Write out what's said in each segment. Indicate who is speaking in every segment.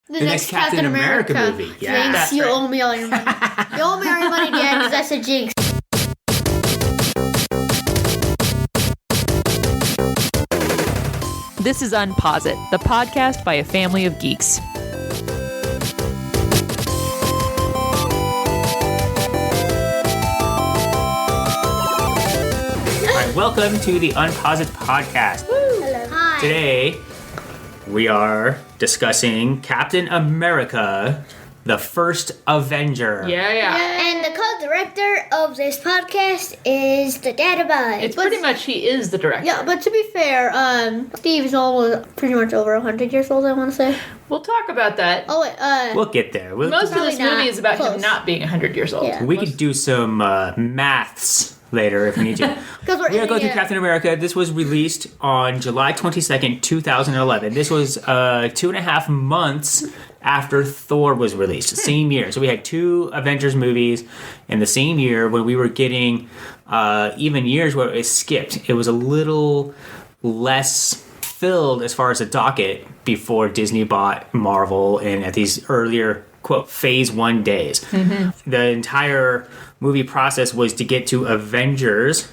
Speaker 1: The next Captain America movie. Yeah.
Speaker 2: Thanks, you owe me all your money. You owe me all your money, Dad, because that's a jinx.
Speaker 3: This is UnpauseIt, the podcast by a family of geeks.
Speaker 1: All right, welcome to the UnpauseIt podcast.
Speaker 2: Hello. Hi.
Speaker 1: Today, we are discussing Captain America, the First Avenger.
Speaker 3: Yeah.
Speaker 2: And the co-director of this podcast is the dad of mine.
Speaker 3: It's pretty much he is the director.
Speaker 2: Yeah, but to be fair, Steve's almost pretty much over 100 years old, I want to say.
Speaker 3: We'll talk about that.
Speaker 2: Oh, wait,
Speaker 1: We'll get there.
Speaker 3: Most of this
Speaker 2: Probably
Speaker 3: movie is about him
Speaker 2: close.
Speaker 3: not being 100 years old.
Speaker 2: Yeah.
Speaker 1: We could do some maths later if we need to.
Speaker 2: because we're
Speaker 1: We are going through
Speaker 2: ending it.
Speaker 1: Captain America. This was released on July 22nd, 2011. This was 2.5 months after Thor was released, the same year. So we had two Avengers movies in the same year when we were getting even years where it skipped. It was a little less filled as far as the docket before Disney bought Marvel and at these earlier, quote, phase 1 days. Mm-hmm. The entire movie process was to get to Avengers,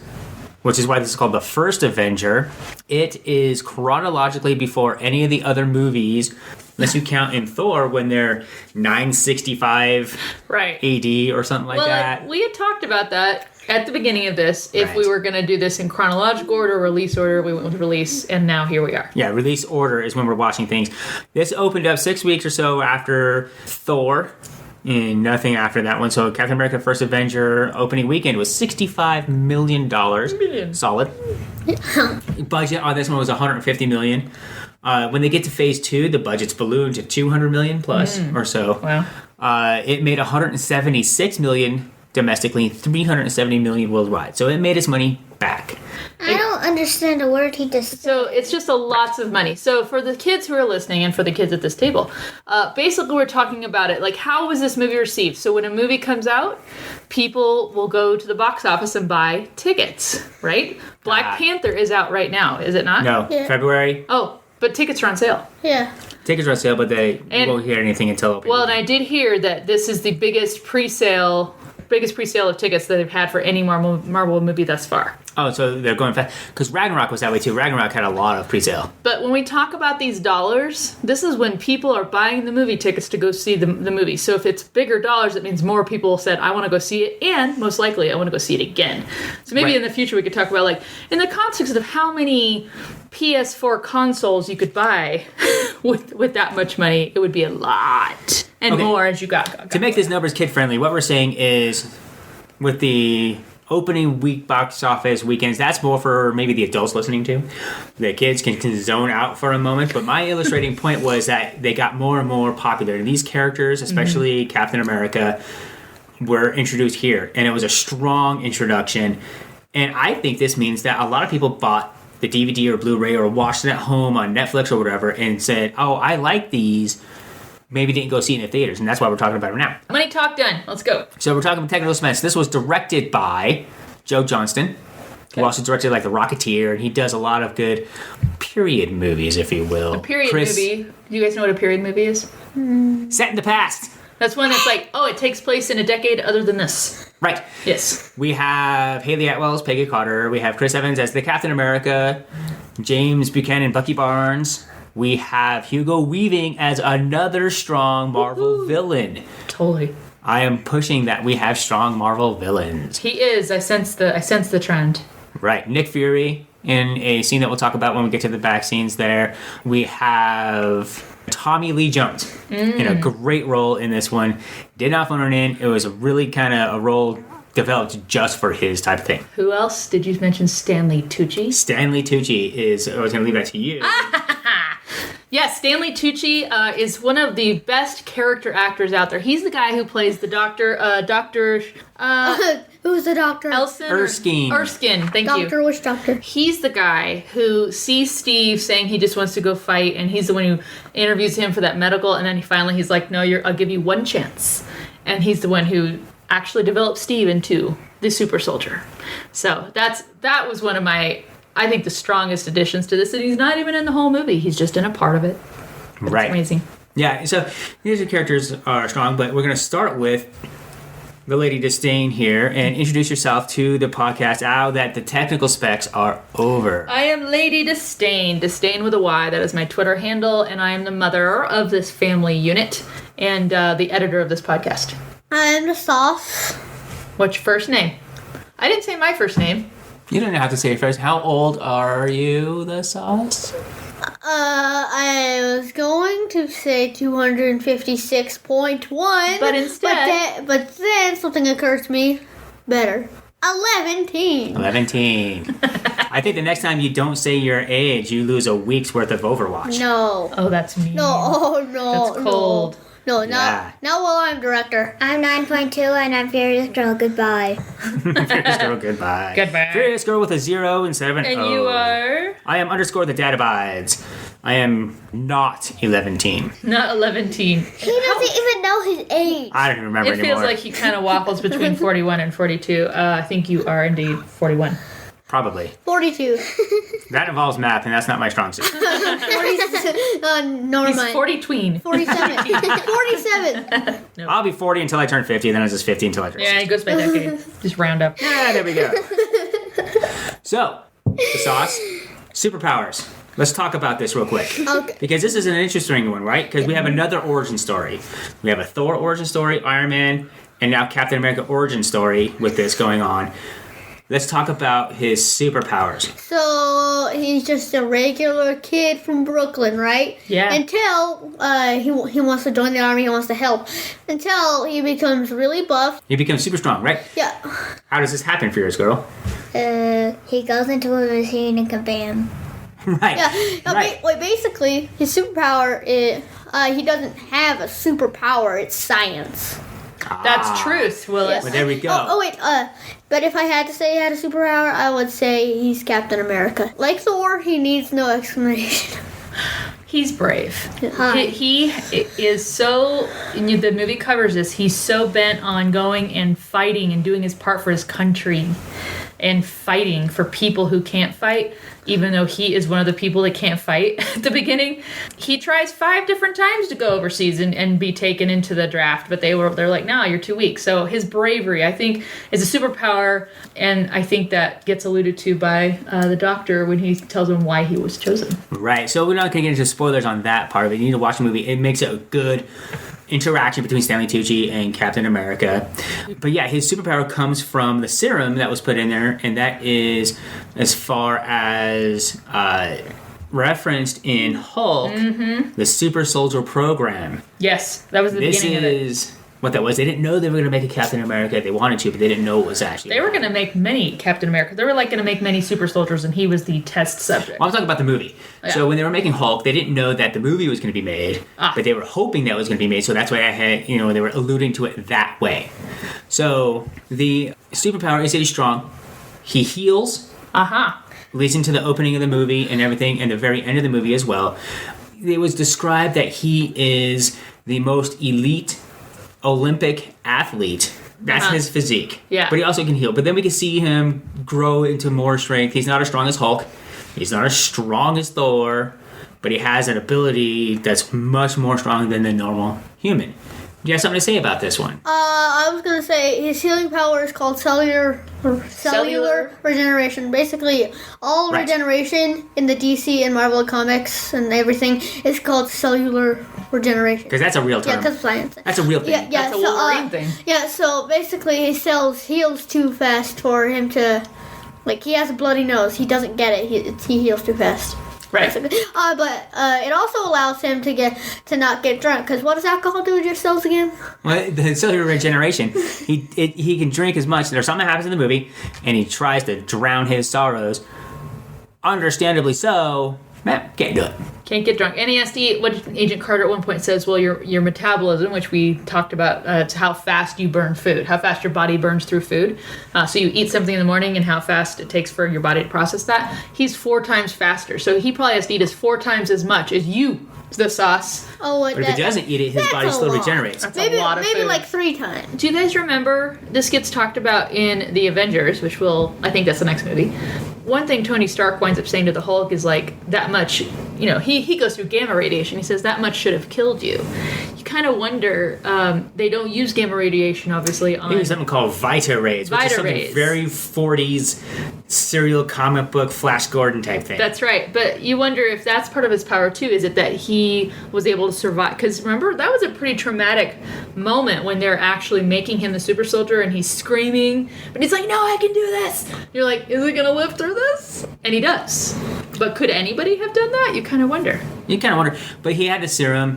Speaker 1: which is why this is called the First Avenger. It is chronologically before any of the other movies, unless you count in Thor when they're 965
Speaker 3: Right.
Speaker 1: AD or something like that.
Speaker 3: Well, we had talked about that at the beginning of this. If
Speaker 1: Right.
Speaker 3: we were going to do this in chronological order, release order, we went with release, and now here we are.
Speaker 1: Yeah, release order is when we're watching things. This opened up 6 weeks or so after Thor, and nothing after that one. So Captain America First Avenger opening weekend was $65 million. Solid. Budget on this one was $150 million. When they get to phase 2, the budget's ballooned to $200 million plus or so.
Speaker 3: Wow.
Speaker 1: It made $176 million domestically, $370 million worldwide. So it made its money back.
Speaker 2: I don't understand a word he just said.
Speaker 3: So it's just a lots of money. So for the kids who are listening and for the kids at this table, basically we're talking about it. Like, how was this movie received? So when a movie comes out, people will go to the box office and buy tickets, right? Black Panther is out right now, is it not?
Speaker 1: No,
Speaker 2: Yeah.
Speaker 1: February.
Speaker 3: Oh, but tickets are on sale.
Speaker 2: Yeah.
Speaker 1: Tickets are on sale, but they
Speaker 3: And-
Speaker 1: won't hear anything until opening.
Speaker 3: Well, and I did hear that this is the biggest pre-sale of tickets that they've had for any Marvel movie thus far.
Speaker 1: Oh, so they're going fast. Because Ragnarok was that way too. Ragnarok had a lot of pre-sale.
Speaker 3: But when we talk about these dollars, this is when people are buying the movie tickets to go see the movie. So if it's bigger dollars, it means more people said, I want to go see it, and most likely I want to go see it again. So maybe
Speaker 1: Right.
Speaker 3: in the future we could talk about, like, in the context of how many PS4 consoles you could buy with that much money, it would be a lot. And
Speaker 1: Okay.
Speaker 3: more as you got.
Speaker 1: To make these numbers kid-friendly, what we're saying is with the opening week box office weekends, that's more for maybe the adults listening to. The kids can zone out for a moment. But my illustrating point was that they got more and more popular. And these characters, especially Captain America, were introduced here. And it was a strong introduction. And I think this means that a lot of people bought the DVD or Blu-ray or watched it at home on Netflix or whatever and said, oh, I like these. Maybe didn't go see it in the theaters. And that's why we're talking about it now.
Speaker 3: Money talk done. Let's go.
Speaker 1: So we're talking about technical specs. This was directed by Joe Johnston, who also directed like The Rocketeer, and he does a lot of good period movies, if you will.
Speaker 3: A period movie. Do you guys know what a period movie is?
Speaker 1: Set in the past.
Speaker 3: That's one that's like, oh, it takes place in a decade other than this.
Speaker 1: Right.
Speaker 3: Yes.
Speaker 1: We have Haley Atwell as Peggy Carter. We have Chris Evans as the Captain America. James Buchanan, Bucky Barnes. We have Hugo Weaving as another strong Marvel villain.
Speaker 3: Totally.
Speaker 1: I am pushing that we have strong Marvel villains.
Speaker 3: He is. I sense the trend.
Speaker 1: Right. Nick Fury in a scene that we'll talk about when we get to the back scenes there. We have Tommy Lee Jones in a great role in this one. Did not phone it in. It was a really kind of a role developed just for his type of thing.
Speaker 3: Who else did you mention? Stanley Tucci.
Speaker 1: Stanley Tucci is, I was going to leave that to you.
Speaker 3: Yes, Stanley Tucci is one of the best character actors out there. He's the guy who plays the Dr.
Speaker 2: Who's the doctor?
Speaker 3: Elson.
Speaker 1: Erskine.
Speaker 3: Erskine, thank you.
Speaker 2: Doctor, which doctor?
Speaker 3: He's the guy who sees Steve saying he just wants to go fight, and he's the one who interviews him for that medical, and then he's like, no, I'll give you one chance. And he's the one who actually developed Steve into the super soldier. So that was one of my, I think, the strongest additions to this, and he's not even in the whole movie. He's just in a part of it. But
Speaker 1: Right.
Speaker 3: It's amazing.
Speaker 1: Yeah, so these characters are strong, but we're going to start with the Lady Disdain here and introduce yourself to the podcast now that the technical specs are over.
Speaker 3: I am Lady Disdain, Disdain with a Y. That is my Twitter handle, and I am the mother of this family unit and the editor of this podcast.
Speaker 2: I'm the sauce.
Speaker 3: What's your first name? I didn't say my first name.
Speaker 1: You don't have to say it first. How old are you, the sauce?
Speaker 2: I was going to say 256.1.
Speaker 3: But instead...
Speaker 2: But then something occurs to me. Better. 11.
Speaker 1: 11. I think the next time you don't say your age, you lose a week's worth of Overwatch.
Speaker 2: No.
Speaker 3: Oh, that's mean.
Speaker 2: No, oh, no.
Speaker 3: That's cold.
Speaker 2: No, not while I'm director.
Speaker 4: I'm 9.2 and I'm Furious Girl. Goodbye.
Speaker 1: Furious Girl, goodbye.
Speaker 3: Goodbye.
Speaker 1: Furious Girl with a 0 and 7.
Speaker 3: And you are?
Speaker 1: I am _ the dad abides. I am not 11.
Speaker 3: Not 11.
Speaker 4: He doesn't even know his age.
Speaker 1: I don't even remember
Speaker 3: It
Speaker 1: anymore.
Speaker 3: feels like he kind of waffles between 41 and 42. I think you are indeed 41.
Speaker 1: Probably.
Speaker 2: 42.
Speaker 1: That involves math, and that's not my strong suit.
Speaker 2: 47. No,
Speaker 3: He's
Speaker 2: mind.
Speaker 3: 40 tween.
Speaker 2: 47. 47.
Speaker 1: I'll be 40 until I turn 50, then I was just 50 until I turn
Speaker 3: Yeah,
Speaker 1: 60.
Speaker 3: it goes by decade. Just round up.
Speaker 1: Yeah, there we go. So, the sauce, superpowers. Let's talk about this real quick.
Speaker 2: Okay.
Speaker 1: Because this is an interesting one, right? Because we have another origin story. We have a Thor origin story, Iron Man, and now Captain America origin story with this going on. Let's talk about his superpowers.
Speaker 2: So he's just a regular kid from Brooklyn, right?
Speaker 3: Yeah.
Speaker 2: Until he wants to join the army, he wants to help. Until he becomes really buff.
Speaker 1: He becomes super strong, right?
Speaker 2: Yeah.
Speaker 1: How does this happen, Furious Girl?
Speaker 4: He goes into a machine and kabam.
Speaker 1: Right.
Speaker 2: Yeah. No,
Speaker 1: right.
Speaker 2: Basically, his superpower is he doesn't have a superpower. It's science.
Speaker 3: That's truth, Willis.
Speaker 1: Well, there we go.
Speaker 2: Oh wait. But if I had to say he had a superpower, I would say he's Captain America. Like Thor, he needs no explanation.
Speaker 3: He's brave.
Speaker 2: Hi.
Speaker 3: He is so, and the movie covers this, he's so bent on going and fighting and doing his part for his country and fighting for people who can't fight, even though he is one of the people that can't fight at the beginning. He tries 5 different times to go overseas and be taken into the draft, but they're like, no, you're too weak. So his bravery, I think, is a superpower, and I think that gets alluded to by the doctor when he tells him why he was chosen.
Speaker 1: Right. So we're not going to get into spoilers on that part of it. You need to watch the movie. It makes it a good interaction between Stanley Tucci and Captain America. But yeah, his superpower comes from the serum that was put in there, and that is as far as referenced in Hulk, the Super Soldier Program.
Speaker 3: Yes, that was the beginning of it.
Speaker 1: This is what that was. They didn't know they were going to make a Captain America. They wanted to, but they didn't know it was actually.
Speaker 3: They were going to make many Captain America. They were like going to make many super soldiers, and he was the test subject.
Speaker 1: Well, I'm talking about the movie.
Speaker 3: Yeah.
Speaker 1: So when they were making Hulk, they didn't know that the movie was going to be made, but they were hoping that it was going to be made. So that's why I had, they were alluding to it that way. So the superpower is that he's strong. He heals. Leads into the opening of the movie and everything, and the very end of the movie as well. It was described that he is the most elite Olympic athlete. That's his physique.
Speaker 3: Yeah.
Speaker 1: But he also can heal. But then we can see him grow into more strength. He's not as strong as Hulk. He's not as strong as Thor. But he has an ability that's much more strong than the normal human. Do you have something to say about this one?
Speaker 2: I was gonna say his healing power is called cellular regeneration. Basically, all regeneration in the DC and Marvel comics and everything is called cellular regeneration.
Speaker 1: Because that's a real term.
Speaker 2: Yeah, because science.
Speaker 1: That's a real thing.
Speaker 2: Yeah,
Speaker 3: That's a Wolverine thing.
Speaker 2: Yeah, so basically his cells heals too fast for him to, like, he has a bloody nose. He doesn't get it. He heals too fast.
Speaker 3: Right.
Speaker 2: But it also allows him to not get drunk. Because what does alcohol do to your cells again?
Speaker 1: Well, the cellular regeneration, he can drink as much. There's something that happens in the movie, and he tries to drown his sorrows. Understandably so, can't do it.
Speaker 3: Can't get drunk. NASD, what Agent Carter at one point says, well, your metabolism, which we talked about, it's how fast you burn food, how fast your body burns through food. So you eat something in the morning and how fast it takes for your body to process that. He's 4 times faster. So he probably has to eat as 4 times as much as you, the sauce.
Speaker 2: Oh,
Speaker 1: But if he doesn't eat it, his body still regenerates.
Speaker 3: That's
Speaker 2: maybe
Speaker 3: a lot of food.
Speaker 2: like 3 times.
Speaker 3: Do you guys remember, this gets talked about in The Avengers, which I think that's the next movie. One thing Tony Stark winds up saying to the Hulk is like, that much, he goes through gamma radiation. He says that much should have killed you. You kind of wonder, they don't use gamma radiation, obviously, on...
Speaker 1: They use something called Vita rays, which is something
Speaker 3: rays.
Speaker 1: very 40s serial comic book Flash Gordon type thing.
Speaker 3: That's right. But you wonder if that's part of his power, too. Is it that he was able to survive? Because remember, that was a pretty traumatic moment when they're actually making him the super soldier and he's screaming. But he's like, no, I can do this. You're like, is he going to live through this? And he does. But could anybody have done that? You kind of wonder.
Speaker 1: You kind of wonder. But he had the serum.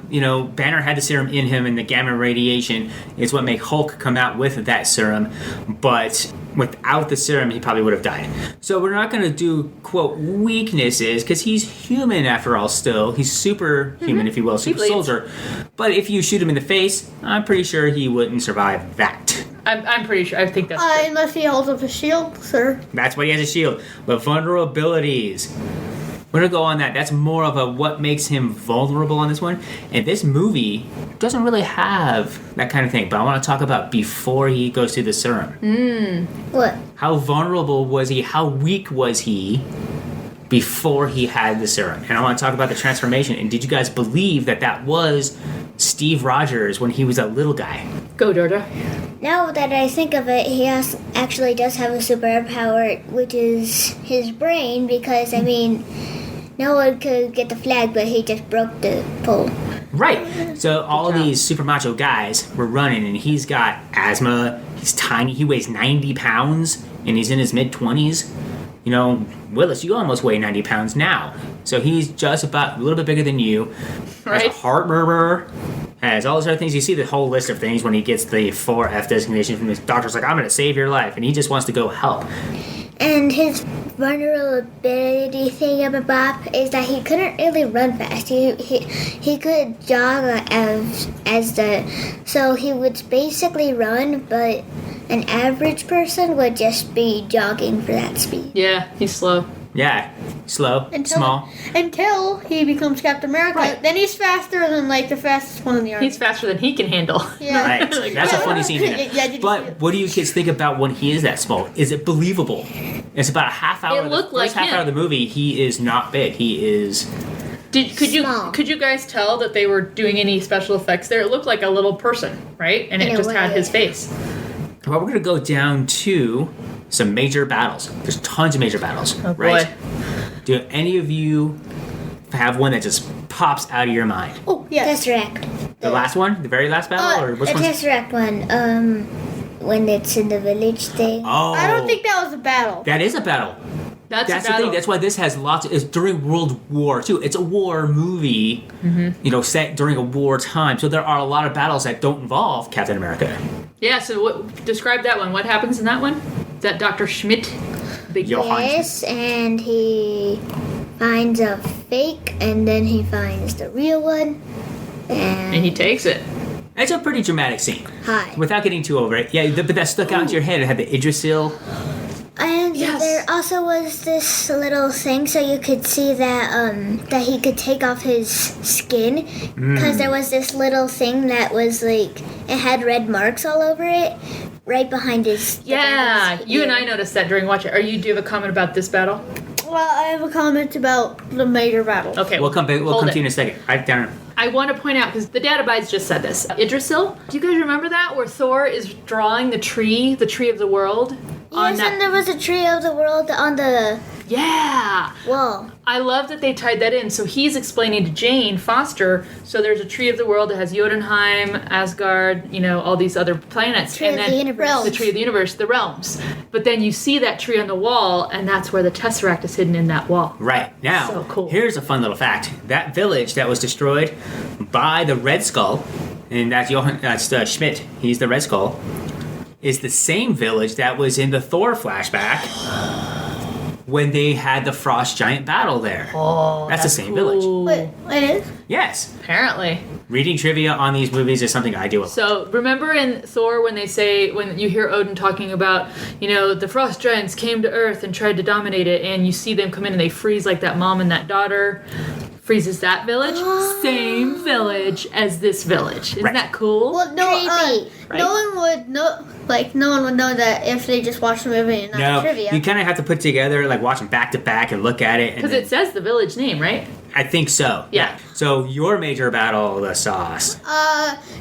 Speaker 1: Banner had the serum in him, and the gamma radiation is what made Hulk come out with that serum. But without the serum, he probably would have died. So we're not going to do, quote, weaknesses, because he's human after all still. He's superhuman, if you will, super soldier. But if you shoot him in the face, I'm pretty sure he wouldn't survive that.
Speaker 3: I'm pretty sure. I think that's true.
Speaker 2: Unless he holds up a shield, sir.
Speaker 1: That's why he has a shield. But vulnerabilities. We're going to go on that. That's more of a what makes him vulnerable on this one. And this movie doesn't really have that kind of thing. But I want to talk about before he goes through the serum.
Speaker 4: What?
Speaker 1: How vulnerable was he? How weak was he before he had the serum? And I want to talk about the transformation. And did you guys believe that was Steve Rogers when he was a little guy?
Speaker 3: Go, Dorda.
Speaker 4: Now that I think of it, he actually does have a superpower, which is his brain, because, no one could get the flag, but he just broke the pole.
Speaker 1: Right. So all these super macho guys were running, and he's got asthma. He's tiny. He weighs 90 pounds, and he's in his mid-20s. Willis, you almost weigh 90 pounds now. So he's just about a little bit bigger than you.
Speaker 3: Right.
Speaker 1: Has a heart murmur. Has all those other things. You see the whole list of things when he gets the 4F designation from his doctor's like, I'm going to save your life. And he just wants to go help.
Speaker 4: And his vulnerability thing about Bob is that he couldn't really run fast. He could jog so he would basically run, but an average person would just be jogging for that speed.
Speaker 3: Yeah, he's slow.
Speaker 1: Yeah, slow, small.
Speaker 2: Until he becomes Captain America.
Speaker 1: Right.
Speaker 2: Then he's faster than, the fastest one in the army.
Speaker 3: He's faster than he can handle.
Speaker 2: Yeah.
Speaker 1: Right. That's a funny scene. But what do you kids think about when he is that small? Is it believable? It's about a half hour.
Speaker 3: It looked
Speaker 1: the first
Speaker 3: like
Speaker 1: half hour of the movie, he is not big. He is...
Speaker 3: Could you guys tell that they were doing any special effects there? It looked like a little person, right? And it just had his face.
Speaker 1: Well, we're going to go down to some major battles. There's tons of major battles,
Speaker 3: Oh,
Speaker 1: right?
Speaker 3: boy.
Speaker 1: Do any of you have one that just pops out of your mind?
Speaker 2: Oh, yes.
Speaker 4: Tesseract.
Speaker 1: The last one? The very last battle? Or which
Speaker 4: The
Speaker 1: one?
Speaker 4: Tesseract one, when it's in the village thing.
Speaker 1: Oh.
Speaker 2: I don't think that was a battle.
Speaker 1: That is a battle.
Speaker 3: That's
Speaker 1: the thing. That's why this has lots. It's during World War II. It's a war movie, set during a war time. So there are a lot of battles that don't involve Captain America.
Speaker 3: Yeah, so describe that one. What happens in that one? Is that Dr. Schmidt? Big
Speaker 1: Johann.
Speaker 4: Yes, and he finds a fake, and then he finds the real one.
Speaker 3: And he takes it.
Speaker 1: It's a pretty dramatic scene.
Speaker 4: Hi.
Speaker 1: Without getting too over it. Yeah, but that stuck out into your head. It had the Idrisil.
Speaker 4: And
Speaker 3: Yes.
Speaker 4: there also was this little thing so you could see that that he could take off his skin, because there was this little thing that was it had red marks all over it right behind his
Speaker 3: Yeah, you and I
Speaker 4: ear.
Speaker 3: noticed that during watching. Do you have a comment about this battle?
Speaker 2: Well, I have a comment about the major battle.
Speaker 3: Okay,
Speaker 1: We'll come back. We'll
Speaker 3: hold
Speaker 1: come
Speaker 3: it.
Speaker 1: to you in a second. Right down.
Speaker 3: I want to point out, because the Databytes just said this. Idrisil, do you guys remember that? Where Thor is drawing the tree of the world?
Speaker 4: Yes, and there was a tree of the world on the
Speaker 3: Yeah!
Speaker 4: wall.
Speaker 3: I love that they tied that in. So he's explaining to Jane Foster, so there's a tree of the world that has Jotunheim, Asgard, all these other planets.
Speaker 4: Tree of the universe.
Speaker 3: The tree of the universe, the realms. But then you see that tree on the wall, and that's where the Tesseract is hidden in that wall.
Speaker 1: Right. Now,
Speaker 3: So cool.
Speaker 1: here's a fun little fact. That village that was destroyed by the Red Skull, and that's Schmidt, he's the Red Skull, is the same village that was in the Thor flashback when they had the Frost Giant battle there.
Speaker 3: Oh,
Speaker 1: That's the same village.
Speaker 2: Wait, it is?
Speaker 1: Yes.
Speaker 3: Apparently.
Speaker 1: Reading trivia on these movies is something I do a lot.
Speaker 3: So remember in Thor when you hear Odin talking about, the frost giants came to Earth and tried to dominate it, and you see them come in and they freeze like that mom and that daughter. Freezes that village. Same village as this village. Isn't
Speaker 1: Right.
Speaker 3: that cool?
Speaker 2: Well, no,
Speaker 4: Creepy.
Speaker 3: Right?
Speaker 2: no one would know. No one would know that if they just watched the movie and not
Speaker 1: No,
Speaker 2: the trivia.
Speaker 1: you kind of have to put together, watch them back to back and look at it.
Speaker 3: Because it says the village name, right?
Speaker 1: I think so.
Speaker 3: Yeah.
Speaker 1: So your major battle, the sauce.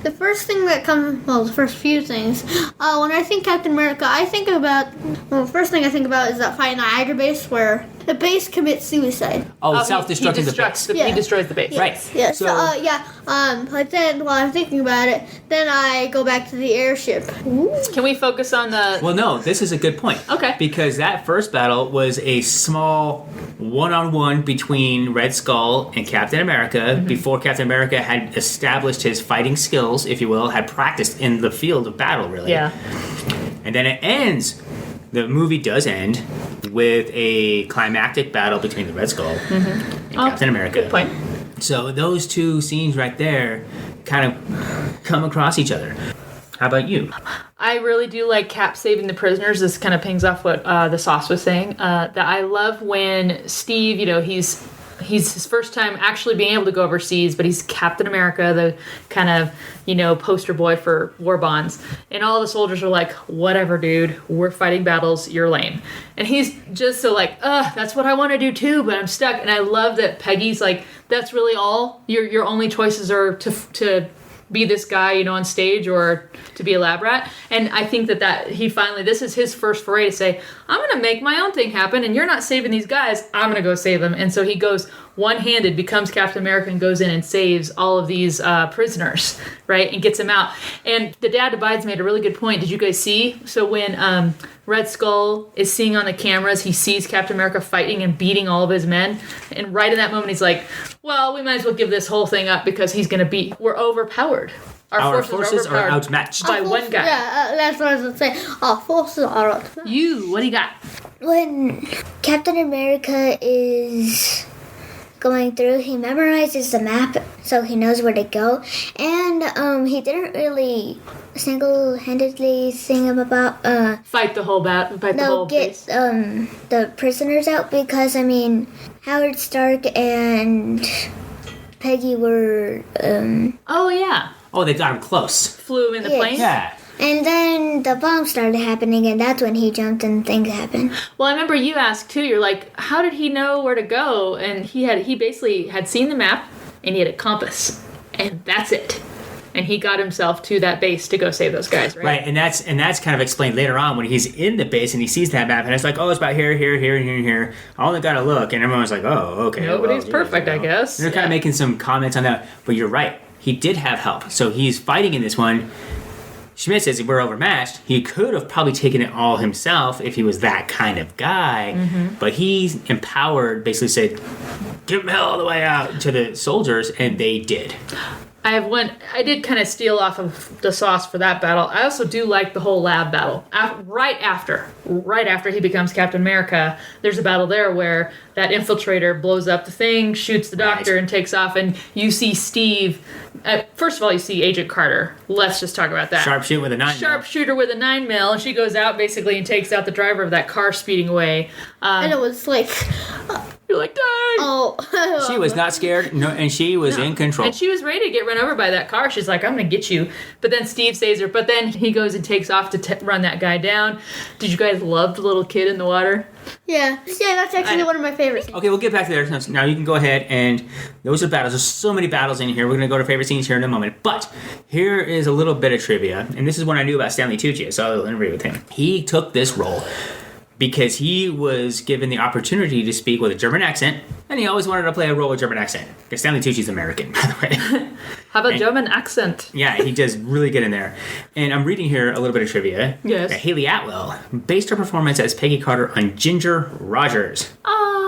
Speaker 2: The first thing that comes, well, the first few things, when I think Captain America, the first thing I think about is that fight in the Hydra base where the base commits suicide.
Speaker 1: Oh,
Speaker 3: he
Speaker 1: self-destructing the
Speaker 3: destructs
Speaker 1: base.
Speaker 3: He destroys the base.
Speaker 1: Right.
Speaker 2: Yeah,
Speaker 1: So,
Speaker 2: but then while I'm thinking about it, then I go back to the airship.
Speaker 3: Can we focus on the...
Speaker 1: well, no, this is a good point.
Speaker 3: Okay.
Speaker 1: Because that first battle was a small one-on-one between Red Skull and Captain America before Captain America had established his fighting skills, if you will, had practiced in the field of battle, really.
Speaker 3: Yeah.
Speaker 1: And then it ends. The movie does end with a climactic battle between the Red Skull and Captain America.
Speaker 3: Good point.
Speaker 1: So those two scenes right there kind of come across each other. How about you?
Speaker 3: I really do like Cap saving the prisoners. This kind of pings off what the sauce was saying. That I love when Steve, he's his first time actually being able to go overseas, but he's Captain America, the kind of, poster boy for war bonds. And all the soldiers are like, whatever, dude, we're fighting battles, you're lame. And he's just so like, that's what I want to do too, but I'm stuck. And I love that Peggy's like, that's really all? Your only choices are to be this guy, on stage or to be a lab rat. And I think that he finally, this is his first foray to say, I'm going to make my own thing happen and you're not saving these guys. I'm going to go save them. And so he goes one-handed, becomes Captain America and goes in and saves all of these prisoners, right? And gets them out. And the dad abides made a really good point. Did you guys see? So when Red Skull is seeing on the cameras, he sees Captain America fighting and beating all of his men. And right in that moment, he's like, well, we might as well give this whole thing up because he's going to we're overpowered. Our forces
Speaker 1: are outmatched.
Speaker 3: By one guy.
Speaker 2: Yeah, that's what I was going to say. Our forces are outmatched.
Speaker 3: What do you got?
Speaker 4: When Captain America is going through, he memorizes the map so he knows where to go. And he didn't really single-handedly sing about
Speaker 3: Fight the whole base.
Speaker 4: The prisoners out because Howard Stark and Peggy were
Speaker 3: Oh yeah.
Speaker 1: Oh, they got him close.
Speaker 3: Flew in the
Speaker 4: Yes.
Speaker 3: plane?
Speaker 1: Yeah.
Speaker 4: and then the bomb started happening, and that's when he jumped and things happened.
Speaker 3: Well, I remember you asked too, you're like, how did he know where to go? And he basically had seen the map and he had a compass. And that's it. And he got himself to that base to go save those guys, right?
Speaker 1: Right, and that's kind of explained later on when he's in the base and he sees that map and it's like, oh, it's about here, here, here, here, here. I only gotta look, and everyone's like, oh, okay.
Speaker 3: Nobody's perfect, I guess.
Speaker 1: They're kind of making some comments on that, but you're right. He did have help, so he's fighting in this one. Schmidt says we're overmatched. He could have probably taken it all himself if he was that kind of guy, but he's empowered, basically said, give him hell all the way out to the soldiers, and they did.
Speaker 3: I did kind of steal off of the sauce for that battle. I also do like the whole lab battle. Right after he becomes Captain America, there's a battle there where that infiltrator blows up the thing, shoots the doctor, and takes off. And you see Steve. First of all, you see Agent Carter. Let's just talk about that.
Speaker 1: Sharpshooter with a 9mm.
Speaker 3: Sharpshooter with a 9mm, and she goes out basically and takes out the driver of that car speeding away.
Speaker 2: And it was like,
Speaker 3: You're like, dang!
Speaker 2: oh.
Speaker 1: She was not scared, and she was in control.
Speaker 3: And she was ready to get run over by that car. She's like, I'm going to get you. But then Steve saves her. But then he goes and takes off to run that guy down. Did you guys love the little kid in the water?
Speaker 2: Yeah, that's actually one of my favorites.
Speaker 1: Okay, we'll get back to there. Now you can go ahead, and those are battles. There's so many battles in here. We're going to go to favorite scenes here in a moment. But here is a little bit of trivia, and this is what I knew about Stanley Tucci. I saw a little interview with him. He took this role because he was given the opportunity to speak with a German accent, and he always wanted to play a role with a German accent. Because Stanley Tucci's American, by the way.
Speaker 3: Have a German accent.
Speaker 1: Yeah, he does really good in there. And I'm reading here a little bit of trivia.
Speaker 3: Yes.
Speaker 1: That Haley Atwell based her performance as Peggy Carter on Ginger Rogers.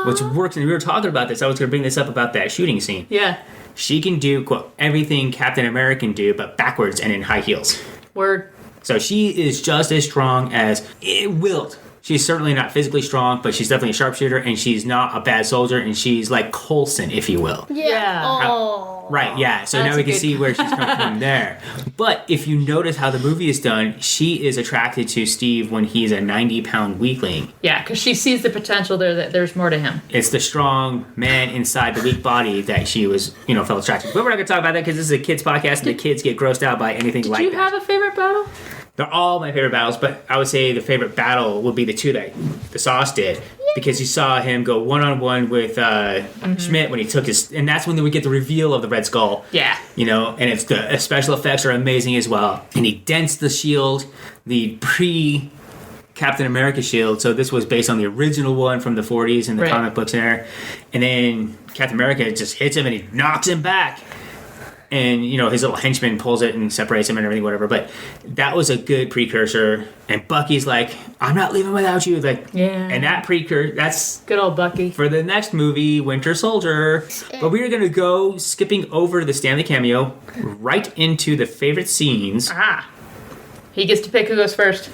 Speaker 1: Which works, and we were talking about this. I was going to bring this up about that shooting scene.
Speaker 3: Yeah.
Speaker 1: She can do, quote, everything Captain America can do, but backwards and in high heels.
Speaker 3: Word.
Speaker 1: So she is just as strong as Wilt. She's certainly not physically strong, but she's definitely a sharpshooter, and she's not a bad soldier, and she's like Coulson, if you will.
Speaker 3: Yeah.
Speaker 2: Oh.
Speaker 1: Right, yeah. So
Speaker 3: That's
Speaker 1: now we can
Speaker 3: good.
Speaker 1: see where she's coming from there. But if you notice how the movie is done, she is attracted to Steve when he's a 90-pound weakling.
Speaker 3: Yeah, because she sees the potential there that there's more to him.
Speaker 1: It's the strong man inside the weak body that she was, felt attracted to. But we're not going to talk about that because this is a kids podcast, and the kids get grossed out by anything like
Speaker 3: Do you
Speaker 1: that.
Speaker 3: have a favorite battle?
Speaker 1: They're all my favorite battles, but I would say the favorite battle would be the two that the Sauce did. because you saw him go one-on-one with Schmidt when he took his, and that's when we get the reveal of the Red Skull.
Speaker 3: Yeah.
Speaker 1: You know, and it's the special effects are amazing as well. And he dents the shield, the Captain America shield. So this was based on the original one from the 40s and the comic books there. And then Captain America just hits him and he knocks him back. And, you know, his little henchman pulls it and separates him and everything, whatever. But that was a good precursor. And Bucky's like, I'm not leaving without you. Like, and that precursor, that's...
Speaker 3: Good old Bucky.
Speaker 1: For the next movie, Winter Soldier. But we are going to go skipping over the Stanley cameo right into the favorite scenes.
Speaker 3: He gets to pick who goes first.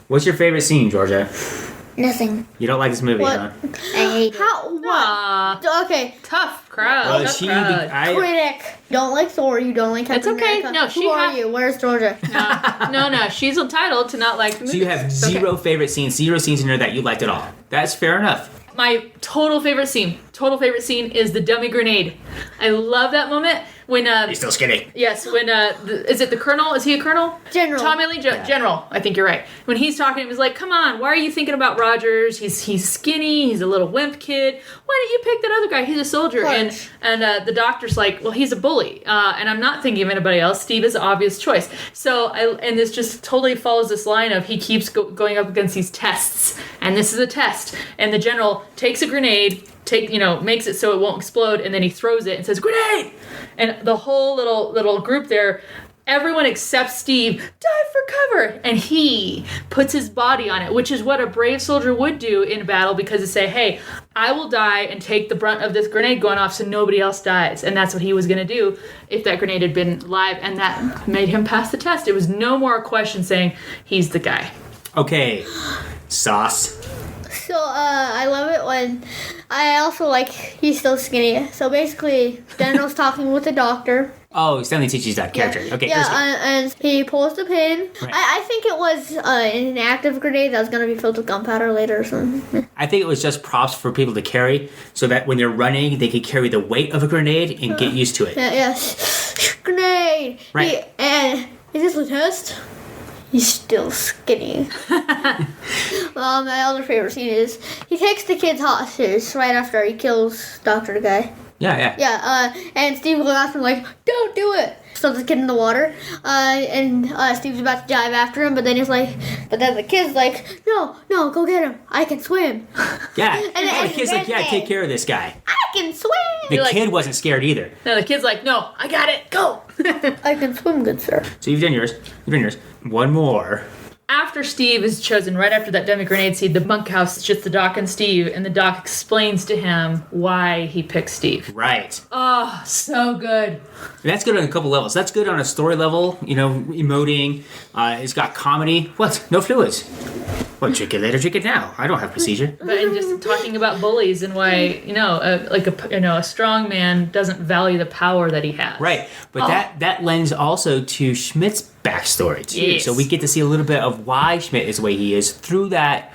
Speaker 1: What's your favorite scene, Georgia?
Speaker 4: Nothing.
Speaker 1: You don't like this movie, huh?
Speaker 4: I hate it.
Speaker 2: What? Okay.
Speaker 3: Tough crowd.
Speaker 1: Well,
Speaker 3: tough crowd.
Speaker 2: Critic. Don't like Thor. You don't like Captain America.
Speaker 3: No,
Speaker 2: Who are you? Where's Georgia?
Speaker 3: No. She's entitled to not like movies.
Speaker 1: So you have zero favorite scenes, zero scenes in there that you liked at all. That's fair enough.
Speaker 3: My total favorite scene is the dummy grenade. I love that moment when
Speaker 1: He's still skinny.
Speaker 3: yes, when is it the colonel? Is he a colonel?
Speaker 2: General.
Speaker 3: Tommy Lee General. I think you're right. When he's talking, he was like, "Come on, why are you thinking about Rogers? He's skinny. He's a little wimp kid. Why don't you pick that other guy? He's a soldier."
Speaker 2: Harsh.
Speaker 3: And the doctor's like, "Well, he's a bully, and I'm not thinking of anybody else. Steve is the obvious choice." So and this just totally follows this line of he keeps going up against these tests, and this is a test, and the general takes a grenade. Makes it so it won't explode, and then he throws it and says, "Grenade!" And the whole little group there, everyone except Steve, dive for cover! And he puts his body on it, which is what a brave soldier would do in battle, because to say, hey, I will die and take the brunt of this grenade going off so nobody else dies. And that's what he was going to do if that grenade had been live, and that made him pass the test. It was no more a question saying, he's the guy.
Speaker 1: Okay. Sauce.
Speaker 2: So, I love it when... I also like he's still skinny. So basically, General's talking with the doctor.
Speaker 1: Oh, Stanley Tucci's that character. Okay,
Speaker 2: yeah, and he pulls the pin.
Speaker 1: Right.
Speaker 2: I think it was an active grenade that was going to be filled with gunpowder later or something.
Speaker 1: I think it was just props for people to carry, so that when they're running, they could carry the weight of a grenade and get used to it.
Speaker 2: Yes. Grenade!
Speaker 1: Right.
Speaker 2: And is this a test? He's still skinny. My other favorite scene is he takes the kids hostage right after he kills Dr. Guy.
Speaker 1: Yeah.
Speaker 2: Yeah, and Steve goes after him like, don't do it! So the kid in the water, and Steve's about to dive after him, but then the kid's like, no, go get him. I can swim.
Speaker 1: Yeah.
Speaker 2: And
Speaker 1: the kid's like, yeah, take care of this guy.
Speaker 2: I can swim!
Speaker 1: The kid wasn't scared either.
Speaker 3: No, the kid's like, no, I got it, go!
Speaker 2: I can swim, good sir.
Speaker 1: So you've done yours. One more.
Speaker 3: After Steve is chosen, right after that dummy grenade seed, the bunkhouse is just the Doc and Steve, and the Doc explains to him why he picked Steve.
Speaker 1: Right.
Speaker 3: Oh, so good.
Speaker 1: That's good on a couple levels. That's good on a story level, emoting. It's got comedy. What? No fluids. Well, drink it later, drink it now. I don't have procedure.
Speaker 3: But and just talking about bullies and why, a strong man doesn't value the power that he has.
Speaker 1: Right. But that lends also to Schmidt's backstory, too.
Speaker 3: Yes.
Speaker 1: So we get to see a little bit of why Schmidt is the way he is through that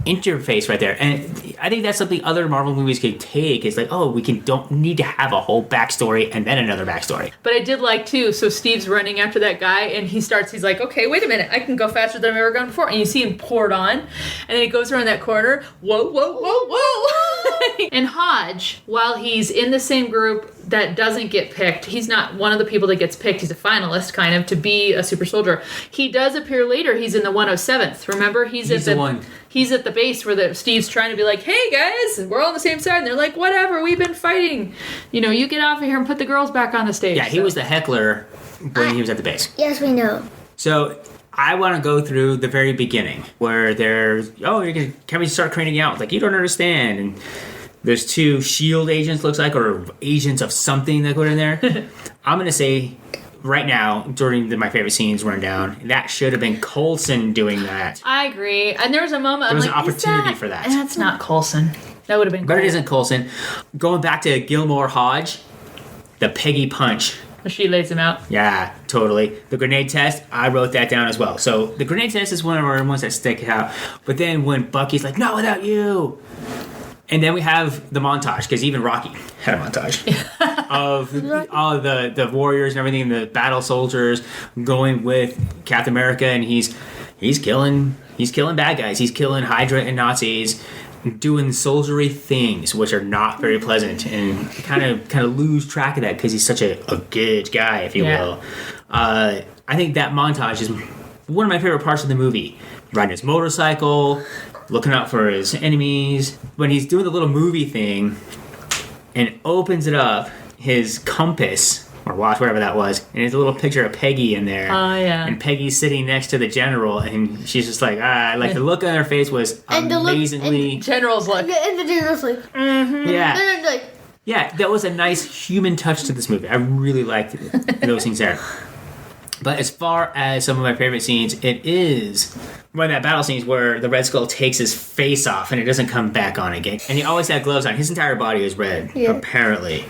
Speaker 1: interface right there. And I think that's something other Marvel movies could take, is like, don't need to have a whole backstory and then another backstory.
Speaker 3: But I did like, too, so Steve's running after that guy, and he's like, okay, wait a minute, I can go faster than I've ever gone before. And you see him pour it on, and then he goes around that corner, whoa. And Hodge, while he's in the same group that doesn't get picked, he's not one of the people that gets picked, he's a finalist, kind of, to be a super soldier. He does appear later, he's in the 107th, remember? He's at the base where Steve's trying to be like, hey guys, we're all on the same side, and they're like, whatever, we've been fighting. You get off of here and put the girls back on the stage.
Speaker 1: Yeah, he was the heckler when he was at the base.
Speaker 4: Yes, we know.
Speaker 1: So I want to go through the very beginning where can we start craning out? Like, you don't understand. And there's two SHIELD agents, looks like, or agents of something that go in there. I'm going to say right now, during my favorite scenes run down, that should have been Coulson doing that.
Speaker 3: I agree. And there was a moment
Speaker 1: there was an opportunity for that.
Speaker 3: That's not Coulson. That would have been
Speaker 1: But
Speaker 3: cool.
Speaker 1: it isn't Coulson. Going back to Gilmore Hodge, the Peggy punch.
Speaker 3: She lays him out.
Speaker 1: Yeah, totally. The grenade test, I wrote that down as well. So the grenade test is one of our ones that stick out. But then when Bucky's like, not without you. And then we have the montage, because even Rocky had a montage of all the warriors and everything, the battle soldiers going with Captain America, and he's killing bad guys. He's killing Hydra and Nazis. doing soldiery things, which are not very pleasant, and kind of lose track of that because he's such a good guy, if you will. I think that montage is one of my favorite parts of the movie. Riding his motorcycle, looking out for his enemies. When he's doing the little movie thing and opens it up, his compass or watch, whatever that was, and there's a little picture of Peggy in there.
Speaker 3: Oh, yeah.
Speaker 1: And Peggy's sitting next to the general, and she's just like, the look on her face was amazingly...
Speaker 3: General's like...
Speaker 2: And the general's like,
Speaker 1: Yeah.
Speaker 2: and like,
Speaker 1: Yeah, that was a nice human touch to this movie. I really liked those things there. But as far as some of my favorite scenes, it is one of that battle scenes where the Red Skull takes his face off and it doesn't come back on again. And he always had gloves on. His entire body is red, apparently.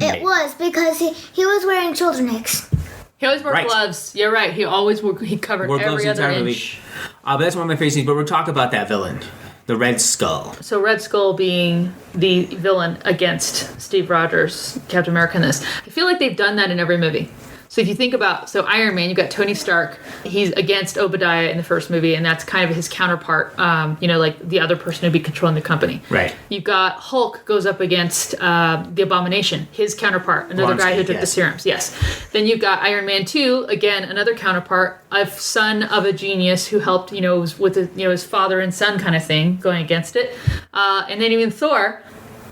Speaker 4: It was because he was wearing shoulder necks.
Speaker 3: He always wore
Speaker 1: Right.
Speaker 3: gloves. You're right. He always he covered
Speaker 1: Wore gloves
Speaker 3: every
Speaker 1: the
Speaker 3: other
Speaker 1: entire
Speaker 3: inch.
Speaker 1: But that's one of my favorite scenes. But we'll talk about that villain, the Red Skull.
Speaker 3: So Red Skull being the villain against Steve Rogers, Captain America in this. I feel like they've done that in every movie. So if you think about, Iron Man, you've got Tony Stark. He's against Obadiah in the first movie, and that's kind of his counterpart, like the other person who'd be controlling the company.
Speaker 1: Right.
Speaker 3: You've got Hulk goes up against the Abomination, his counterpart, another guy who took the serums. Yes. Then you've got Iron Man 2, again, another counterpart, a son of a genius who helped, was with his father and son kind of thing, going against it. And then even Thor,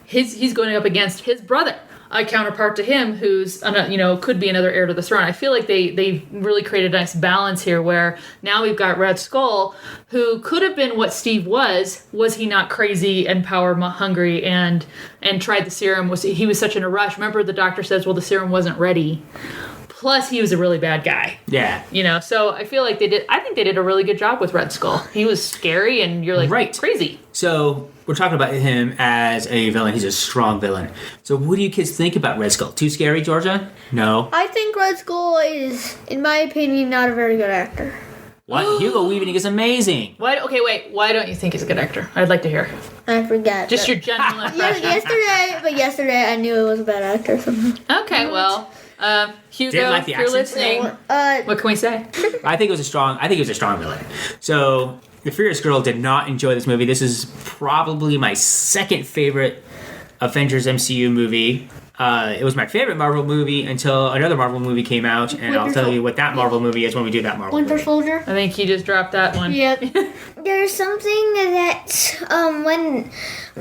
Speaker 3: he's going up against his brother, a counterpart to him who's could be another heir to the throne. I feel like they really created a nice balance here where now we've got Red Skull, who could have been what Steve was he not crazy and power hungry and tried the serum. He was such in a rush. Remember the doctor says, well, the serum wasn't ready. Plus, he was a really bad guy.
Speaker 1: Yeah.
Speaker 3: So I feel like I think they did a really good job with Red Skull. He was scary and you're like,
Speaker 1: Right.
Speaker 3: crazy.
Speaker 1: So we're talking about him as a villain. He's a strong villain. So what do you kids think about Red Skull? Too scary, Georgia? No.
Speaker 2: I think Red Skull is, in my opinion, not a very good actor.
Speaker 1: What? Hugo Weaving is amazing.
Speaker 3: Why don't you think he's a good actor? I'd like to hear.
Speaker 2: I forgot.
Speaker 3: Just
Speaker 2: but-
Speaker 3: your general impression.
Speaker 2: yesterday I knew it was a bad actor.
Speaker 3: Okay, well, Hugo,
Speaker 1: Didn't like the
Speaker 3: if you're
Speaker 1: accents?
Speaker 3: listening, what can we say?
Speaker 1: I think it was a strong villain. So the Furious Girl did not enjoy this movie. This is probably my second favorite Avengers MCU movie. It was my favorite Marvel movie until another Marvel movie came out, and I'll tell you what that Marvel movie is when we do that Marvel
Speaker 2: Winter
Speaker 1: movie.
Speaker 2: Soldier.
Speaker 3: I think he just dropped that one.
Speaker 2: Yeah.
Speaker 4: There's something that when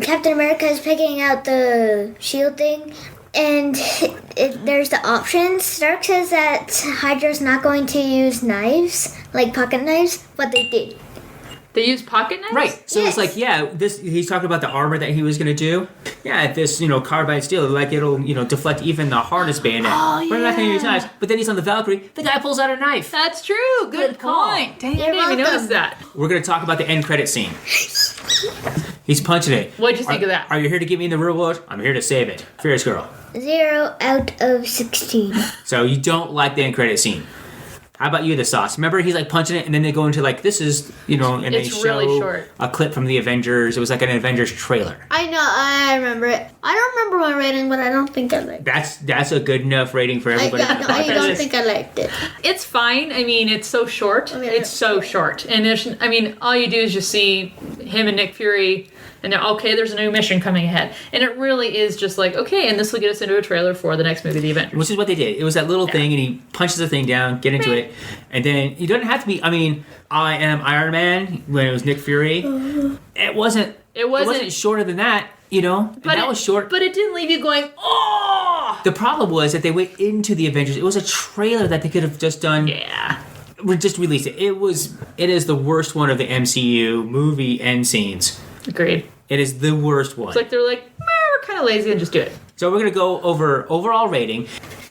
Speaker 4: Captain America is picking out the shield thing, and there's the options. Stark says that Hydra's not going to use knives, like pocket knives, but they did.
Speaker 3: They use pocket knives?
Speaker 1: Right. So
Speaker 4: Yes.
Speaker 1: it's like, he's talking about the armor that he was going to do. Yeah, this, carbide steel, like it'll, deflect even the hardest bayonet.
Speaker 3: Oh,
Speaker 1: We're not going to use
Speaker 3: yeah.
Speaker 1: knives. But then he's on the Valkyrie. The guy pulls out a knife.
Speaker 3: That's true. Good
Speaker 1: call.
Speaker 3: point. Dang, I
Speaker 2: You're
Speaker 3: didn't even
Speaker 2: welcome.
Speaker 3: notice that.
Speaker 1: We're going to talk about the end credit scene. He's punching it.
Speaker 3: What'd you think of that?
Speaker 1: Are you here to get me in the real world? I'm here to save it. Fierce Girl.
Speaker 4: 0 out of 16.
Speaker 1: So you don't like the end credit scene. How about you, the sauce? Remember, he's like punching it, and then they go into like, this is, and they
Speaker 3: It's
Speaker 1: show
Speaker 3: really short.
Speaker 1: a clip from the Avengers. It was like an Avengers trailer.
Speaker 2: I know. I remember it. I don't remember my rating, but I don't think I liked it.
Speaker 1: That's a good enough rating for everybody. on the
Speaker 2: I
Speaker 1: podcast.
Speaker 2: don't think I liked it.
Speaker 3: It's fine. I mean, it's so short. It's so short. And all you do is just see him and Nick Fury, and they're, okay, there's a new mission coming ahead. And it really is just like, okay, and this will get us into a trailer for the next movie, The Avengers.
Speaker 1: Which is what they did. It was that little thing, and he punches the thing down, get into it, and then you don't have to be. I mean, I am Iron Man when it was Nick Fury. It wasn't shorter than that, and that was short.
Speaker 3: But it didn't leave you going, oh!
Speaker 1: The problem was that they went into the Avengers. It was a trailer that they could have just done.
Speaker 3: Yeah.
Speaker 1: Just released it. It is the worst one of the MCU movie end scenes.
Speaker 3: Agreed.
Speaker 1: It is the worst one.
Speaker 3: It's like they're like, we're kind of lazy and just do it.
Speaker 1: So we're going to go over overall rating.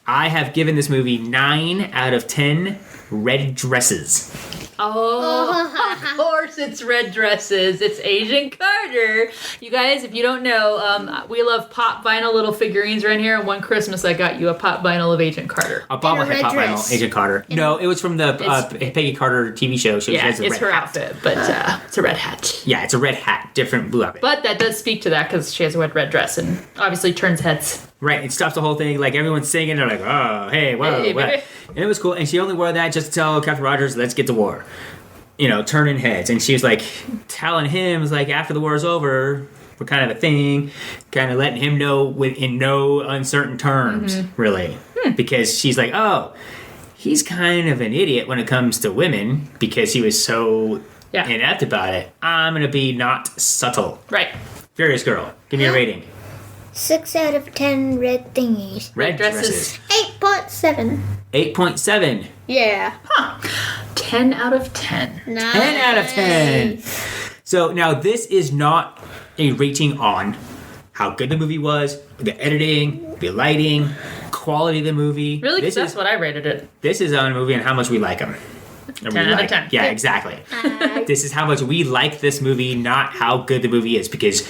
Speaker 1: I have given this movie 9 out of 10 red dresses.
Speaker 3: Oh, of course it's red dresses. It's Agent Carter. You guys, if you don't know, we love pop vinyl little figurines right here. And one Christmas I got you a pop vinyl of Agent Carter.
Speaker 1: A bobblehead
Speaker 2: red
Speaker 1: pop
Speaker 2: dress.
Speaker 1: vinyl, Agent Carter. No, it was from the Peggy Carter TV show. She
Speaker 3: Yeah,
Speaker 1: has a
Speaker 3: it's
Speaker 1: red
Speaker 3: her
Speaker 1: hat.
Speaker 3: outfit, but it's a red hat.
Speaker 1: Yeah, it's a red hat, different blue outfit.
Speaker 3: But that does speak to that because she has a red dress and obviously turns heads.
Speaker 1: Right, it stops the whole thing. Like, everyone's singing. They're like, oh, hey, whoa,
Speaker 3: Hey,
Speaker 1: what?
Speaker 3: baby.
Speaker 1: And it was cool. And she only wore that just to tell Captain Rogers, let's get to war. turning heads. And she was like telling him, was like, after the war's over, we're kind of a thing, kind of letting him know in no uncertain terms, really. Because she's like, oh, he's kind of an idiot when it comes to women because he was so inept about it. I'm going to be not subtle.
Speaker 3: Right.
Speaker 1: Furious Girl, give me a rating.
Speaker 4: 6 out of 10 red thingies.
Speaker 1: Red dresses.
Speaker 2: 8.7.
Speaker 1: 8.7.
Speaker 2: Yeah.
Speaker 3: 10 out of 10.
Speaker 2: Nice.
Speaker 1: 10 out of 10. So now this is not a rating on how good the movie was, the editing, the lighting, quality of the movie.
Speaker 3: Really? That's what I rated it.
Speaker 1: This is on a movie and how much we like them.
Speaker 3: 10 out of 10.
Speaker 1: Yeah, exactly. This is how much we like this movie, not how good the movie is, because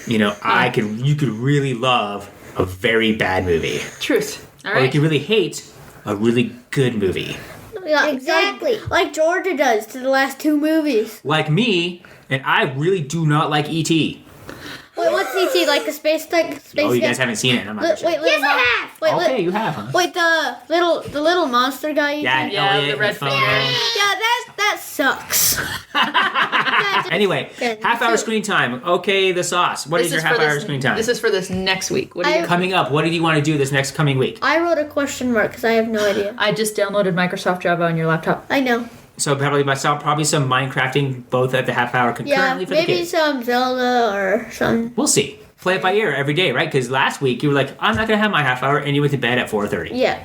Speaker 1: you could really love a very bad movie.
Speaker 3: Truth. All
Speaker 1: Or you
Speaker 3: right.
Speaker 1: could really hate a really good movie.
Speaker 2: Yeah,
Speaker 4: Exactly.
Speaker 2: Like Georgia does to the last 2 movies.
Speaker 1: Like me, and I really do not like E.T.
Speaker 2: Wait, what's ET? Like the space
Speaker 1: Oh, you guys haven't seen it. I'm not
Speaker 2: Wait,
Speaker 1: sure.
Speaker 2: yes, I have. Wait,
Speaker 1: Okay, you have, huh?
Speaker 2: Wait, the little monster guy.
Speaker 1: Yeah, and
Speaker 3: Yeah,
Speaker 1: Elliot
Speaker 3: the red
Speaker 1: and phone.
Speaker 3: finger.
Speaker 2: Yeah, that sucks.
Speaker 1: Anyway,
Speaker 2: Good.
Speaker 1: half-hour screen time. Okay, the sauce. What is your half-hour screen time?
Speaker 3: This is for this next week. What do you?
Speaker 1: Coming up, what do you want to do this next coming week?
Speaker 2: I wrote a question mark because I have no idea.
Speaker 3: I just downloaded Microsoft Java on your laptop.
Speaker 2: I know.
Speaker 1: So probably some Minecrafting, both at the half-hour concurrently for the
Speaker 2: maybe
Speaker 1: kids.
Speaker 2: some Zelda or some.
Speaker 1: We'll see. Play it by ear every day, right? Because last week you were like, I'm not going to have my half-hour, and you went to bed at 4:30.
Speaker 2: Yeah.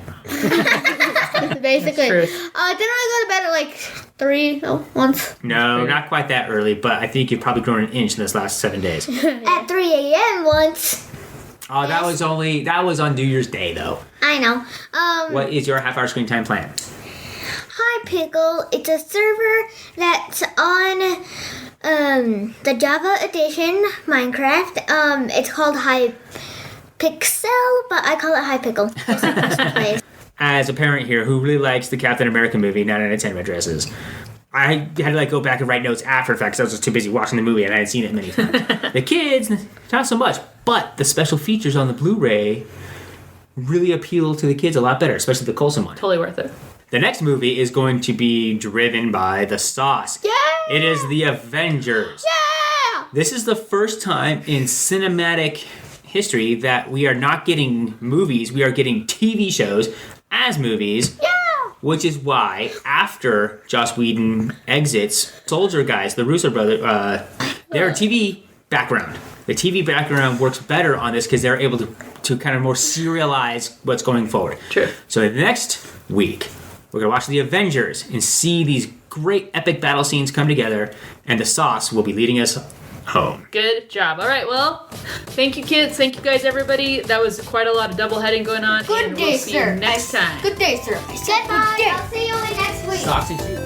Speaker 2: Basically.
Speaker 3: That's
Speaker 2: Didn't I go to bed at like 3 once?
Speaker 1: No, not quite that early, but I think you've probably grown an inch in this last 7 days.
Speaker 4: At 3 a.m. once.
Speaker 1: Oh, that was on New Year's Day, though.
Speaker 4: I know.
Speaker 1: What is your half-hour screen time plan?
Speaker 4: Hi Pickle. It's a server that's on the Java edition Minecraft. It's called Hi Pixel, but I call it Hi Pickle. It's the first place.
Speaker 1: As a parent here who really likes the Captain America movie, 9 out of 10 red dresses, I had to go back and write notes after the fact because I was just too busy watching the movie and I hadn't seen it many times. The kids, not so much, but the special features on the Blu-ray really appeal to the kids a lot better, especially the Coulson one.
Speaker 3: Totally worth it.
Speaker 1: The next movie is going to be driven by the sauce.
Speaker 2: Yeah!
Speaker 1: It is the Avengers.
Speaker 2: Yeah!
Speaker 1: This is the first time in cinematic history that we are not getting movies, we are getting TV shows as movies.
Speaker 2: Yeah!
Speaker 1: Which is why, after Joss Whedon exits Soldier Guys, the Russo brothers, their TV background. The TV background works better on this because they're able to kind of more serialize what's going forward.
Speaker 3: True.
Speaker 1: So next week, we're going to watch the Avengers and see these great epic battle scenes come together, and the sauce will be leading us home.
Speaker 3: Good job. All right, well, thank you, kids. Thank you, guys, everybody. That was quite a lot of double heading going on.
Speaker 2: Good
Speaker 3: and
Speaker 2: day,
Speaker 3: we'll see
Speaker 2: sir.
Speaker 3: you next time.
Speaker 2: Good day, sir. I said
Speaker 4: Goodbye.
Speaker 2: good day.
Speaker 4: I'll see you next week.
Speaker 1: Sauce and cheese.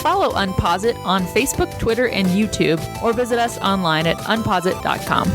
Speaker 3: Follow UnpauseIt on Facebook, Twitter, and YouTube, or visit us online at unpauseit.com.